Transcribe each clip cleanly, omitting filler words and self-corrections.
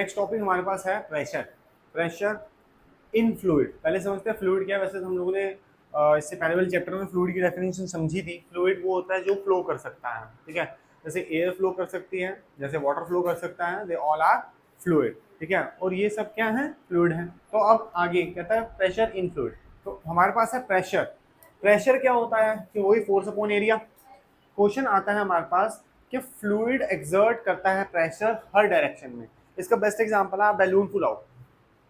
Next topic हमारे पास है pressure. Pressure in fluid. पहले समझते हैं फ्लूइड क्या है। वैसे तो हम लोगों ने इससे पहले वाले चैप्टर में फ्लूइड की डेफिनेशन समझी थी। फ्लूइड वो होता है जो फ्लो कर सकता है, ठीक है। जैसे एयर फ्लो कर सकती है, जैसे वाटर फ्लो कर सकता है, दे ऑल आर फ्लूइड, ठीक है। और ये सब क्या है? फ्लूइड है। तो अब आगे कहता है प्रेशर इन फ्लूइड। तो हमारे पास है प्रेशर। प्रेशर क्या होता है कि वही फोर्स अपॉन एरिया। क्वेश्चन आता है हमारे पास कि फ्लूइड एक्सर्ट करता है प्रेशर हर डायरेक्शन में। इसका बेस्ट एग्जांपल है, आप बैलून फुलाओ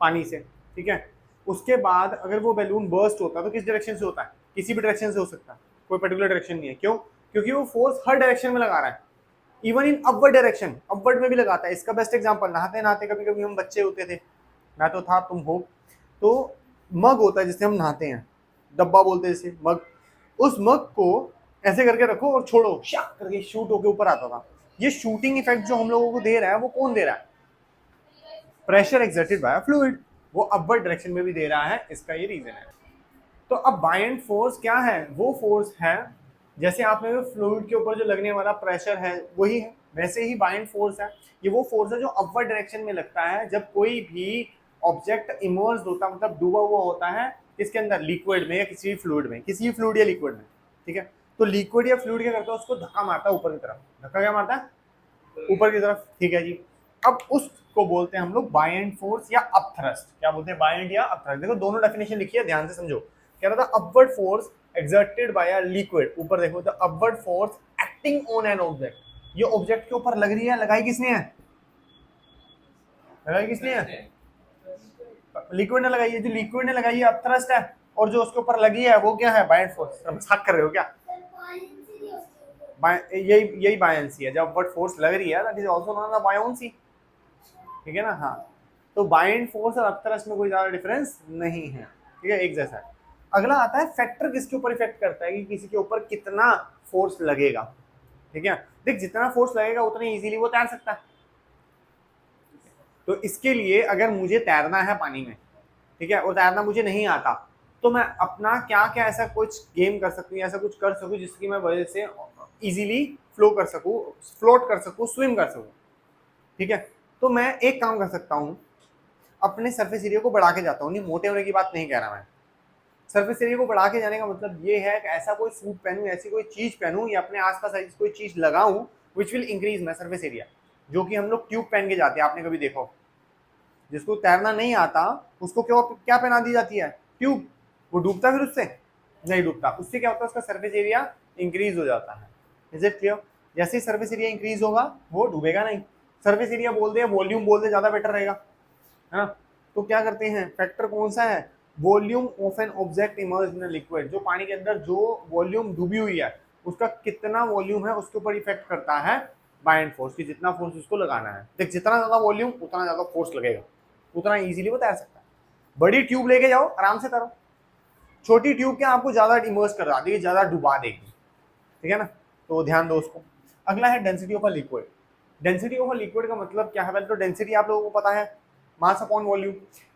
पानी से, ठीक है। उसके बाद अगर वो बैलून बर्स्ट होता है तो किस डायरेक्शन से होता है? किसी भी डायरेक्शन से हो सकता है, कोई पर्टिकुलर डायरेक्शन नहीं है। क्यों? क्योंकि वो फोर्स हर डायरेक्शन में लगा रहा है, even in upward direction, upward में भी लगाता है। इसका बेस्ट एग्जांपल, नहाते नहाते कभी कभी हम बच्चे होते थे, मैं तो था, तुम हो, तो मग होता है जिससे हम नहाते हैं, डब्बा बोलते हैं जिसे, मग। उस मग को ऐसे करके रखो और छोड़ो, शाक करके शूट होके ऊपर आता था। ये शूटिंग इफेक्ट जो हम लोगों को दे रहा है वो कौन दे रहा है? Pressure exerted by fluid. वो अपवर्ड डायरेक्शन में भी दे रहा है, इसका ये रीजन है। तो अब बायंट फोर्स क्या है? वो फोर्स है, जैसे आपने फ्लूइड के ऊपर जो लगने वाला प्रेशर है वही है, वैसे ही बायंट फोर्स है। ये वो फोर्स है जो अपवर्ड डायरेक्शन में लगता है जब कोई भी ऑब्जेक्ट इमर्ज होता, मतलब डूबा हुआ होता है किसके अंदर? लिक्विड में या किसी भी फ्लूइड में, किसी भी फ्लूइड या लिक्विड में, ठीक है। तो लिक्विड या फ्लूइड क्या करता है? उसको धक्का मारता है ऊपर की तरफ। धक्का क्या मारता है? ऊपर की तरफ, ठीक है जी। अब उसको बोलते हैं हम लोग बायंट फोर्स या अपथ्रस्ट। क्या बोलते हैं? बायंट या अपथ्रस्ट। देखो दोनों डेफिनेशन लिखी है, ध्यान से समझो। कह रहा था upward force exerted by a liquid. ऊपर देखो तो upward force acting on an object. ये ऑब्जेक्ट के ऊपर लग रही है, लगाई किसने है? लगाई किसने है? लिक्विड ने लगाई है। जो लिक्विड ने लगाई है अपथ्रस्ट है, और जो उसके ऊपर लगी है वो क्या है? Buoyant force. मजाक कर रहे हो क्या? यही यही बायंसी है। जब अपवर्ड फोर्स लग रही है, that is also known as buoyancy, ठीक है ना। हाँ, तो बाइंड फोर्स और अपथ्रस्ट में कोई ज्यादा डिफरेंस नहीं है, ठीक है, एक जैसा है। अगला आता है फैक्टर किसके ऊपर इफेक्ट करता है कि किसी के ऊपर कितना फोर्स लगेगा, ठीक है। देख, जितना फोर्स लगेगा उतने इजीली वो तैर सकता है। तो इसके लिए अगर मुझे तैरना है पानी में, ठीक है, और तैरना मुझे नहीं आता, तो मैं अपना क्या क्या ऐसा कुछ गेम कर सकूं, ऐसा कुछ कर सकूं जिसकी मैं वजह से इजीली फ्लो कर सकूं, फ्लोट कर सकूं, स्विम कर सकूं, ठीक है। तो मैं एक काम कर सकता हूं, अपने सर्फेस एरिया को बढ़ा के जाता हूँ। नहीं, मोटे होने की बात नहीं कह रहा मैं। सर्फेस एरिया को बढ़ा के जाने का मतलब ये है कि ऐसा कोई सूट पहनूं, ऐसी कोई चीज पहनूं या अपने आसपास ऐसी कोई चीज लगाऊं which will increase my surface area. जो कि हम लोग ट्यूब पहन के जाते हैं, आपने कभी देखो, जिसको तैरना नहीं आता उसको क्या क्या पहना दी जाती है? ट्यूब। वो डूबता फिर उससे? नहीं डूबता। उससे क्या होता है? उसका सर्फेस एरिया इंक्रीज हो जाता है। Is it clear? जैसे ही सर्फेस एरिया इंक्रीज होगा वो डूबेगा नहीं। सर्फेस एरिया बोल दे, वॉल्यूम बोल दे, ज्यादा बेटर रहेगा, है ना। तो क्या करते हैं, फैक्टर कौन सा है? Volume of an object emerge in liquid. जो पानी के अंदर जो वॉल्यूम डूबी हुई है उसका कितना वॉल्यूम है उसके ऊपर इफेक्ट करता है बाइंड फोर्स, की जितना फोर्स उसको लगाना है। देख, जितना ज्यादा वॉल्यूम उतना ज्यादा फोर्स लगेगा, उतना इजीली वो तैर सकता है। बड़ी ट्यूब लेके जाओ, आराम से तैरो। छोटी ट्यूब क्या आपको ज्यादा इमर्स करा देगी, ज्यादा डुबा देगी, ठीक है ना। तो ध्यान दो उसको। अगला है density of a liquid. Density of a liquid का मतलब क्या है? पहले तो डेंसिटी आप लोगों को पता है, मास अपॉन वॉल्यूम।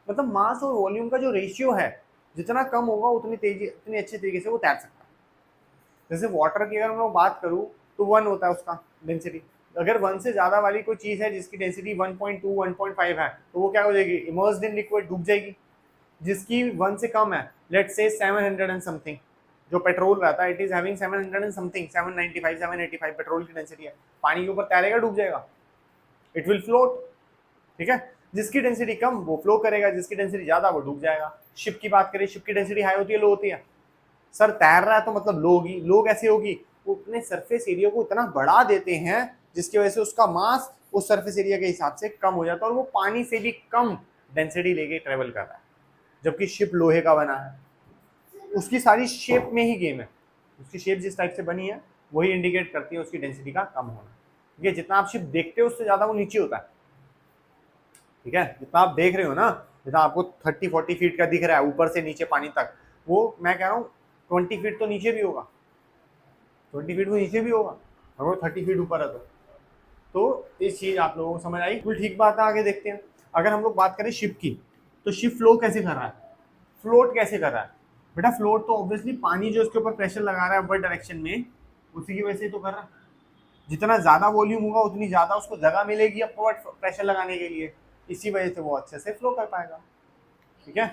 मतलब मास और वॉल्यूम का जो रेशियो है, जितना कम होगा उतनी तेजी, उतनी अच्छे तरीके से वो तैर सकता है। जैसे वाटर की अगर मैं बात करूँ तो 1 होता है उसका डेंसिटी। अगर 1 से ज्यादा वाली कोई चीज है जिसकी डेंसिटी 1.2 1.5 है तो वो क्या हो जाएगी? इमर्स्ड इन लिक्विड, डूब जाएगी। जिसकी 1 से कम है, लेट्स से 700 एंड समथिंग, जो पेट्रोल रहता है, it is having 700 and something, 795 785 petrol की डेंसिटी है। पानी के ऊपर तैरेगा, डूब जाएगा, इट विल फ्लोट, ठीक है। जिसकी डेंसिटी कम वो फ्लो करेगा, जिसकी डेंसिटी ज्यादा वो डूब जाएगा। शिप की बात करें, शिप की डेंसिटी हाई होती है, लो होती है? सर तैर रहा है तो मतलब लो होगी। लो कैसे होगी? वो अपने सरफेस एरिया को इतना बढ़ा देते हैं जिसकी वजह से उसका मास उस सरफेस एरिया के हिसाब से कम हो जाता है और वो पानी से भी कम डेंसिटी लेके ट्रेवल कर रहा है। जबकि शिप लोहे का बना है, उसकी सारी शेप में ही गेम है। उसकी शेप जिस टाइप से बनी है वही इंडिकेट करती है उसकी डेंसिटी का कम होना। ठीक है, जितना आप शिप देखते हो उससे ज्यादा वो नीचे होता है, ठीक है। जितना आप देख रहे हो ना, जितना आपको 30-40 फीट का दिख रहा है ऊपर से नीचे पानी तक, वो मैं कह रहा हूँ 20 फीट तो नीचे भी होगा, 20 फीट तो नीचे भी होगा, अगर वो 30 फीट ऊपर है तो इस चीज आप लोगों को समझ आई? बिल्कुल ठीक बात है। आगे देखते हैं। अगर हम लोग बात करें शिप की, तो शिप फ्लो कैसे कर रहा है, फ्लोट कैसे कर रहा है? बेटा फ्लोट तो ऑब्वियसली पानी जो उसके ऊपर प्रेशर लगा रहा है अपर डायरेक्शन में, उसी की वजह से तो कर रहा है। जितना ज्यादा वॉल्यूम होगा उतनी ज्यादा उसको जगह मिलेगी अपवर्ड प्रेशर लगाने के लिए। इसी वजह से वो अच्छे से फ्लो कर पाएगा। ठीक है,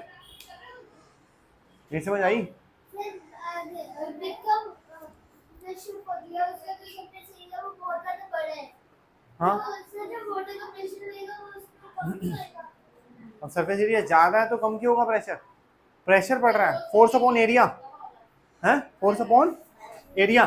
ये समझ आई? हाँ, अब सरफेस एरिया ज्यादा है तो कम क्यों होगा प्रेशर? प्रेशर पड़ रहा है, फोर्स अपॉन एरिया है, फोर्स अपॉन एरिया।